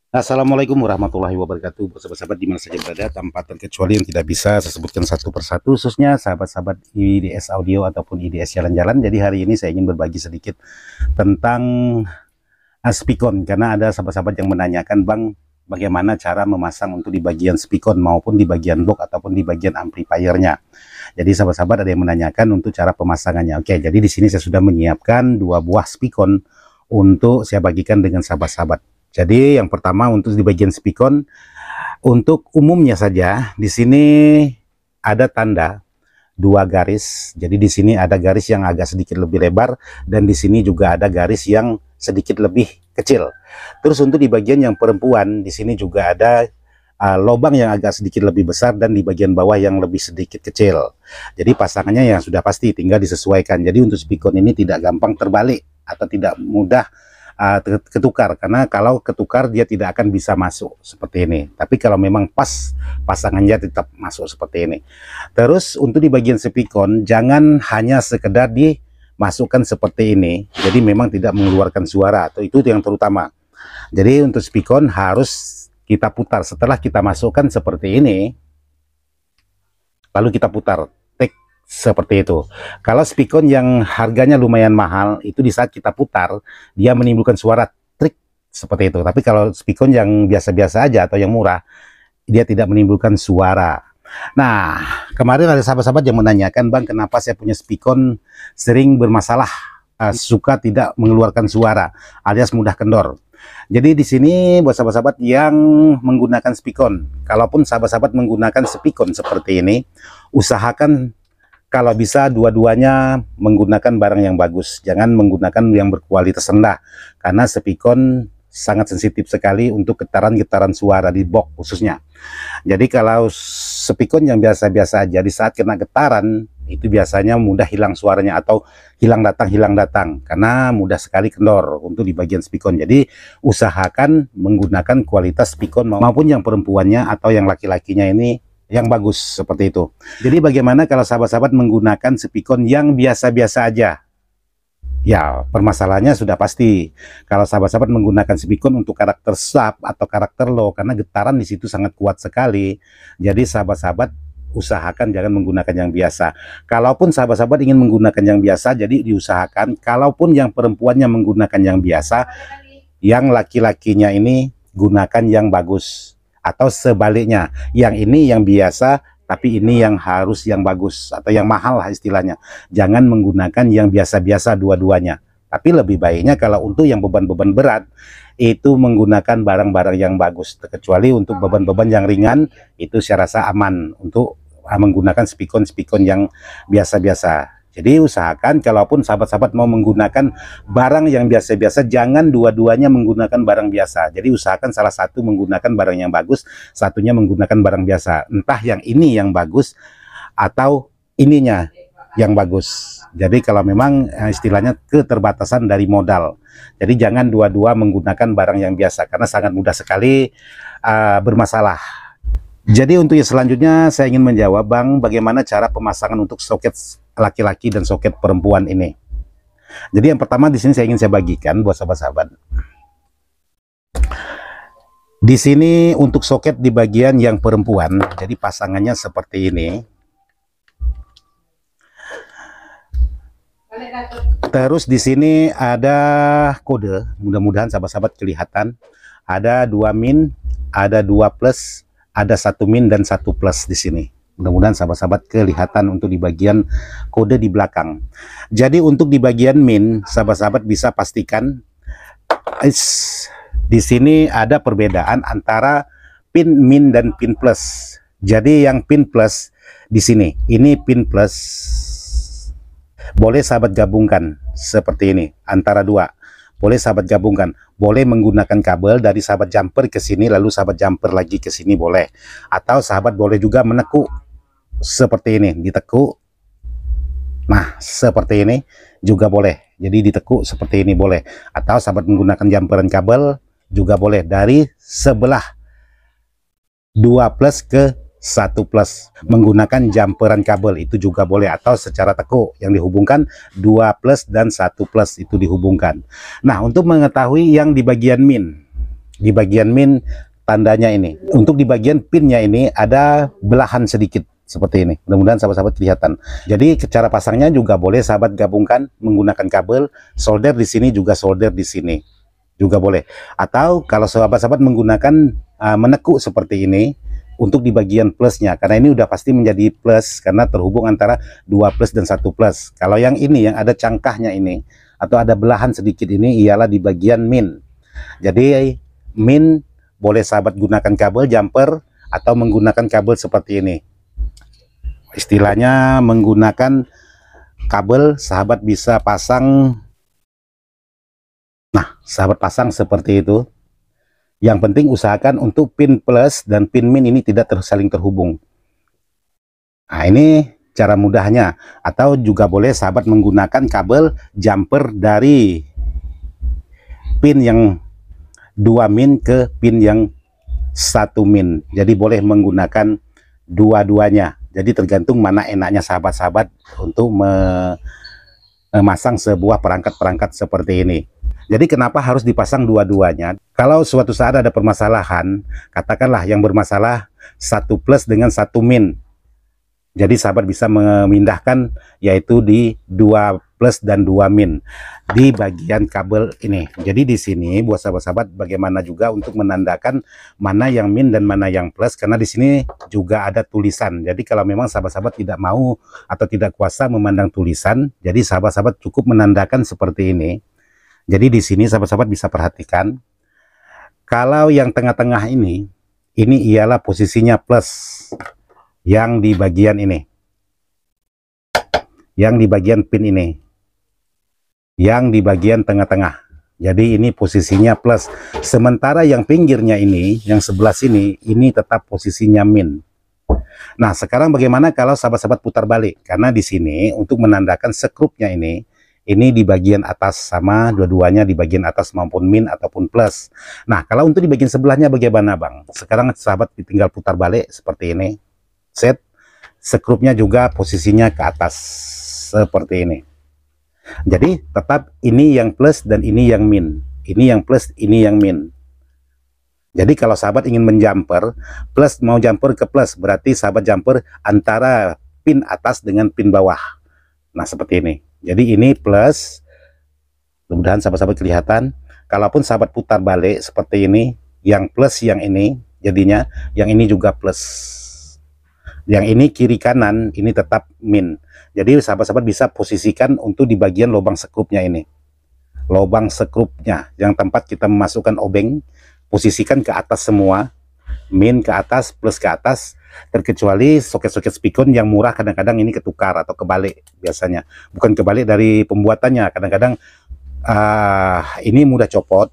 Assalamualaikum warahmatullahi wabarakatuh. Sahabat-sahabat di mana saja berada, tanpa terkecuali yang tidak bisa saya sebutkan satu persatu, khususnya sahabat-sahabat IDS Audio ataupun IDS Jalan-Jalan. Jadi hari ini saya ingin berbagi sedikit tentang Spikon, karena ada sahabat-sahabat yang menanyakan, Bang, bagaimana cara memasang untuk di bagian Spikon maupun di bagian box ataupun di bagian amplifiernya. Jadi sahabat-sahabat ada yang menanyakan untuk cara pemasangannya. Oke, jadi di sini saya sudah menyiapkan dua buah Spikon untuk saya bagikan dengan sahabat-sahabat. Jadi yang pertama untuk di bagian Spikon, untuk umumnya saja di sini ada tanda dua garis. Jadi di sini ada garis yang agak sedikit lebih lebar dan di sini juga ada garis yang sedikit lebih kecil. Terus untuk di bagian yang perempuan di sini juga ada lubang yang agak sedikit lebih besar dan di bagian bawah yang lebih sedikit kecil. Jadi pasangannya yang sudah pasti tinggal disesuaikan. Jadi untuk Spikon ini tidak gampang terbalik atau tidak mudah ketukar, karena kalau ketukar dia tidak akan bisa masuk seperti ini. Tapi kalau memang pas, pasangannya tetap masuk seperti ini. Terus untuk di bagian Spikon jangan hanya sekedar dimasukkan seperti ini, jadi memang tidak mengeluarkan suara, atau itu yang terutama. Jadi untuk Spikon harus kita putar. Setelah kita masukkan seperti ini, lalu kita putar seperti itu. Kalau Spikon yang harganya lumayan mahal, itu di saat kita putar dia menimbulkan suara trik seperti itu. Tapi kalau Spikon yang biasa-biasa aja atau yang murah, dia tidak menimbulkan suara. Nah, kemarin ada sahabat-sahabat yang menanyakan, Bang, kenapa saya punya Spikon sering bermasalah, suka tidak mengeluarkan suara alias mudah kendor. Jadi di sini buat sahabat-sahabat yang menggunakan Spikon, kalaupun sahabat-sahabat menggunakan Spikon seperti ini, usahakan kalau bisa dua-duanya menggunakan barang yang bagus, jangan menggunakan yang berkualitas rendah, karena Spikon sangat sensitif sekali untuk getaran-getaran suara di box khususnya. Jadi kalau Spikon yang biasa-biasa aja, di saat kena getaran itu biasanya mudah hilang suaranya atau hilang datang, karena mudah sekali kendor untuk di bagian Spikon. Jadi usahakan menggunakan kualitas Spikon maupun yang perempuannya atau yang laki-lakinya ini yang bagus seperti itu. Jadi bagaimana kalau sahabat-sahabat menggunakan Spikon yang biasa-biasa aja? Ya, permasalahannya sudah pasti. Kalau sahabat-sahabat menggunakan Spikon untuk karakter sub atau karakter low, karena getaran di situ sangat kuat sekali. Jadi sahabat-sahabat usahakan jangan menggunakan yang biasa. Kalaupun sahabat-sahabat ingin menggunakan yang biasa, jadi diusahakan kalaupun yang perempuannya menggunakan yang biasa, yang laki-lakinya ini gunakan yang bagus. Atau sebaliknya, yang ini yang biasa tapi ini yang harus yang bagus atau yang mahal lah istilahnya. Jangan menggunakan yang biasa-biasa dua-duanya. Tapi lebih baiknya kalau untuk yang beban-beban berat itu menggunakan barang-barang yang bagus. Kecuali untuk beban-beban yang ringan itu saya rasa aman untuk menggunakan Spikon-Spikon yang biasa-biasa. Jadi usahakan kalaupun sahabat-sahabat mau menggunakan barang yang biasa-biasa, jangan dua-duanya menggunakan barang biasa. Jadi usahakan salah satu menggunakan barang yang bagus, satunya menggunakan barang biasa. Entah yang ini yang bagus atau ininya yang bagus. Jadi kalau memang istilahnya keterbatasan dari modal. Jadi jangan dua-dua menggunakan barang yang biasa karena sangat mudah sekali bermasalah. Jadi untuk yang selanjutnya saya ingin menjawab, Bang, bagaimana cara pemasangan untuk soket laki-laki dan soket perempuan ini. Jadi yang pertama di sini saya ingin bagikan buat sahabat-sahabat. Di sini untuk soket di bagian yang perempuan, jadi pasangannya seperti ini. Terus di sini ada kode, mudah-mudahan sahabat-sahabat kelihatan. Ada 2 min, ada 2 plus, ada 1 min dan 1 plus di sini. Mudah-mudahan sahabat-sahabat kelihatan untuk di bagian kode di belakang. Jadi untuk di bagian min, sahabat-sahabat bisa pastikan di sini ada perbedaan antara pin min dan pin plus. Jadi yang pin plus di sini, ini pin plus. Boleh sahabat gabungkan seperti ini antara dua. Boleh sahabat gabungkan, boleh menggunakan kabel dari sahabat jumper ke sini lalu sahabat jumper lagi ke sini boleh, atau sahabat boleh juga menekuk seperti ini, ditekuk. Nah seperti ini juga boleh, jadi ditekuk seperti ini boleh, atau sahabat menggunakan jumperan kabel juga boleh dari sebelah 2 plus ke 1 plus menggunakan jumperan kabel itu juga boleh, atau secara tekuk yang dihubungkan 2 plus dan 1 plus itu dihubungkan. Nah untuk mengetahui yang di bagian min, Di bagian min tandanya ini. Untuk di bagian pinnya ini ada belahan sedikit seperti ini. Mudah-mudahan sahabat-sahabat kelihatan. Jadi cara pasangnya juga boleh sahabat gabungkan menggunakan kabel, solder di sini juga solder di sini juga boleh. Atau kalau sahabat-sahabat menggunakan menekuk seperti ini untuk di bagian plusnya, karena ini udah pasti menjadi plus karena terhubung antara 2 plus dan 1 plus. Kalau yang ini yang ada cangkahnya ini atau ada belahan sedikit ini ialah di bagian min. Jadi min boleh sahabat gunakan kabel jumper atau menggunakan kabel seperti ini. Istilahnya menggunakan kabel sahabat bisa pasang. Nah, sahabat pasang seperti itu. Yang penting usahakan untuk pin plus dan pin min ini tidak saling terhubung. Nah, ini cara mudahnya. Atau juga boleh sahabat menggunakan kabel jumper dari pin yang 2 min ke pin yang 1 min. Jadi boleh menggunakan dua-duanya. Jadi tergantung mana enaknya sahabat-sahabat untuk memasang sebuah perangkat-perangkat seperti ini. Jadi kenapa harus dipasang dua-duanya? Kalau suatu saat ada permasalahan, katakanlah yang bermasalah 1 plus dengan 1 min. Jadi sahabat bisa memindahkan yaitu di 2 plus dan 2 min di bagian kabel ini. Jadi di sini buat sahabat-sahabat bagaimana juga untuk menandakan mana yang min dan mana yang plus, karena di sini juga ada tulisan. Jadi kalau memang sahabat-sahabat tidak mau atau tidak kuasa memandang tulisan, jadi sahabat-sahabat cukup menandakan seperti ini. Jadi di sini sahabat-sahabat bisa perhatikan kalau yang tengah-tengah ini ialah posisinya plus. Yang di bagian ini, yang di bagian pin ini, yang di bagian tengah-tengah. Jadi ini posisinya plus. Sementara yang pinggirnya ini, yang sebelah sini, ini tetap posisinya min. Nah, sekarang bagaimana kalau sahabat-sahabat putar balik? Karena di sini untuk menandakan sekrupnya ini di bagian atas sama dua-duanya di bagian atas maupun min ataupun plus. Nah, kalau untuk di bagian sebelahnya bagaimana, Bang? Sekarang sahabat tinggal putar balik seperti ini. Set sekrupnya juga posisinya ke atas seperti ini. Jadi tetap ini yang plus dan ini yang min, ini yang plus, ini yang min. Jadi kalau sahabat ingin menjumper plus, mau jumper ke plus, berarti sahabat jumper antara pin atas dengan pin bawah. Nah seperti ini. Jadi ini plus, mudah-mudahan sahabat-sahabat kelihatan. Kalaupun sahabat putar balik seperti ini, yang plus yang ini jadinya, yang ini juga plus. Yang ini kiri kanan ini tetap min. Jadi sahabat-sahabat bisa posisikan untuk di bagian lubang sekrupnya ini. Lubang sekrupnya yang tempat kita memasukkan obeng, posisikan ke atas semua. Min ke atas, plus ke atas. Terkecuali soket-soket spikon yang murah kadang-kadang ini ketukar atau kebalik biasanya. Bukan kebalik dari pembuatannya. Kadang-kadang ini mudah copot,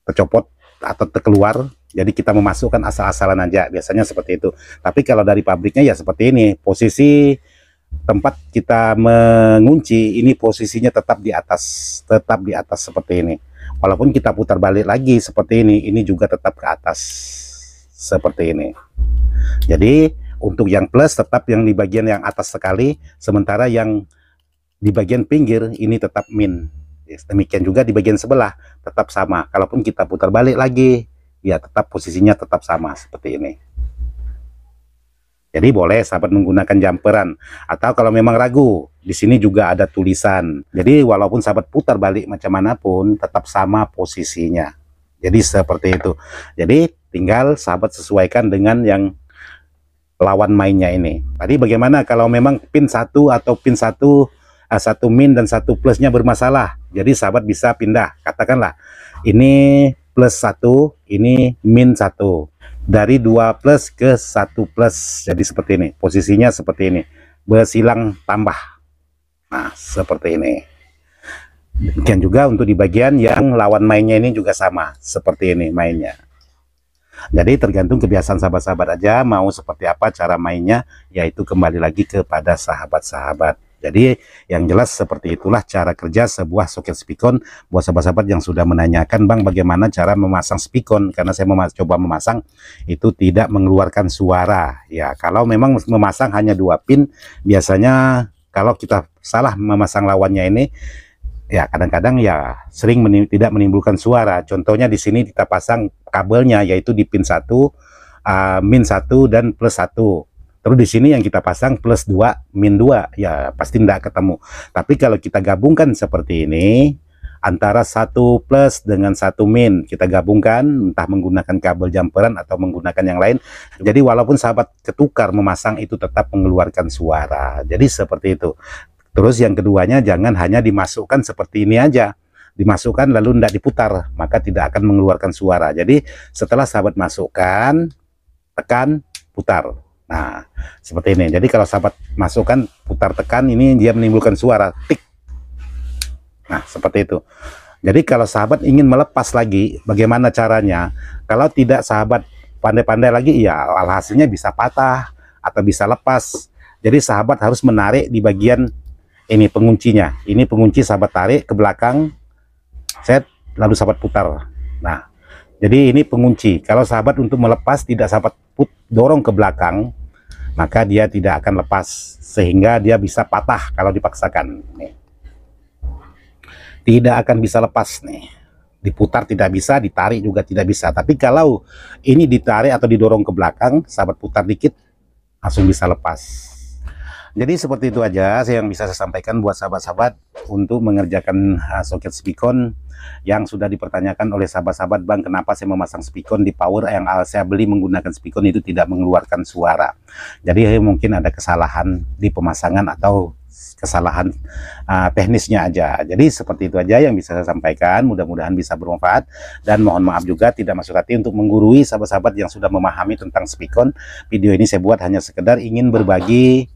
tercopot atau terkeluar. Jadi kita memasukkan asal-asalan aja, biasanya seperti itu. Tapi kalau dari pabriknya ya seperti ini, posisi tempat kita mengunci ini posisinya tetap di atas seperti ini. Walaupun kita putar balik lagi seperti ini juga tetap ke atas seperti ini. Jadi untuk yang plus tetap yang di bagian yang atas sekali, sementara yang di bagian pinggir ini tetap min. Demikian juga di bagian sebelah tetap sama. Kalaupun kita putar balik lagi, ya tetap posisinya tetap sama seperti ini. Jadi boleh sahabat menggunakan jumperan, atau kalau memang ragu, di sini juga ada tulisan. Jadi walaupun sahabat putar balik macam manapun tetap sama posisinya. Jadi seperti itu. Jadi tinggal sahabat sesuaikan dengan yang lawan mainnya ini. Tadi bagaimana kalau memang pin 1 atau pin 1 min dan 1 plusnya bermasalah. Jadi sahabat bisa pindah. Katakanlah ini plus 1, ini min 1. Dari 2 plus ke 1 plus. Jadi seperti ini. Posisinya seperti ini. Bersilang tambah. Nah, seperti ini. Demikian juga untuk di bagian yang lawan mainnya ini juga sama. Seperti ini mainnya. Jadi tergantung kebiasaan sahabat-sahabat aja mau seperti apa cara mainnya, yaitu kembali lagi kepada sahabat-sahabat. Jadi yang jelas seperti itulah cara kerja sebuah soket spikon. Buat sahabat-sahabat yang sudah menanyakan, Bang, bagaimana cara memasang spikon, karena saya coba memasang itu tidak mengeluarkan suara. Ya kalau memang memasang hanya 2 pin, biasanya kalau kita salah memasang lawannya ini Ya kadang-kadang ya sering tidak menimbulkan suara. Contohnya di sini kita pasang kabelnya yaitu di pin 1, min 1 dan plus 1. Terus di sini yang kita pasang plus 2, min 2, ya pasti tidak ketemu. Tapi kalau kita gabungkan seperti ini, antara 1 plus dengan 1 min, kita gabungkan, entah menggunakan kabel jumperan atau menggunakan yang lain. Jadi walaupun sahabat ketukar memasang itu tetap mengeluarkan suara. Jadi seperti itu. Terus yang keduanya, jangan hanya dimasukkan seperti ini aja. Dimasukkan lalu tidak diputar, maka tidak akan mengeluarkan suara. Jadi setelah sahabat masukkan, tekan, putar. Nah, seperti ini. Jadi kalau sahabat masukkan, putar, tekan, ini dia menimbulkan suara tik. Nah, seperti itu. Jadi kalau sahabat ingin melepas lagi, bagaimana caranya? Kalau tidak sahabat pandai-pandai lagi, ya alhasilnya bisa patah atau bisa lepas. Jadi sahabat harus menarik di bagian ini penguncinya. Ini pengunci sahabat tarik ke belakang, set, lalu sahabat putar. Nah, jadi ini pengunci. Kalau sahabat untuk melepas tidak sahabat dorong ke belakang, maka dia tidak akan lepas, sehingga dia bisa patah kalau dipaksakan. Nih. Tidak akan bisa lepas nih. Diputar tidak bisa, ditarik juga tidak bisa. Tapi kalau ini ditarik atau didorong ke belakang, sahabat putar dikit, langsung bisa lepas. Jadi seperti itu aja yang bisa saya sampaikan buat sahabat-sahabat untuk mengerjakan soket spikon yang sudah dipertanyakan oleh sahabat-sahabat, Bang, kenapa saya memasang spikon di power yang saya beli menggunakan spikon itu tidak mengeluarkan suara. Jadi mungkin ada kesalahan di pemasangan atau kesalahan teknisnya aja. Jadi seperti itu aja yang bisa saya sampaikan, mudah-mudahan bisa bermanfaat, dan mohon maaf juga tidak masuk hati untuk menggurui sahabat-sahabat yang sudah memahami tentang spikon. Video ini saya buat hanya sekedar ingin berbagi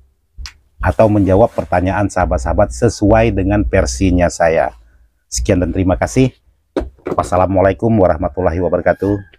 atau menjawab pertanyaan sahabat-sahabat sesuai dengan versinya saya. Sekian dan terima kasih. Wassalamualaikum warahmatullahi wabarakatuh.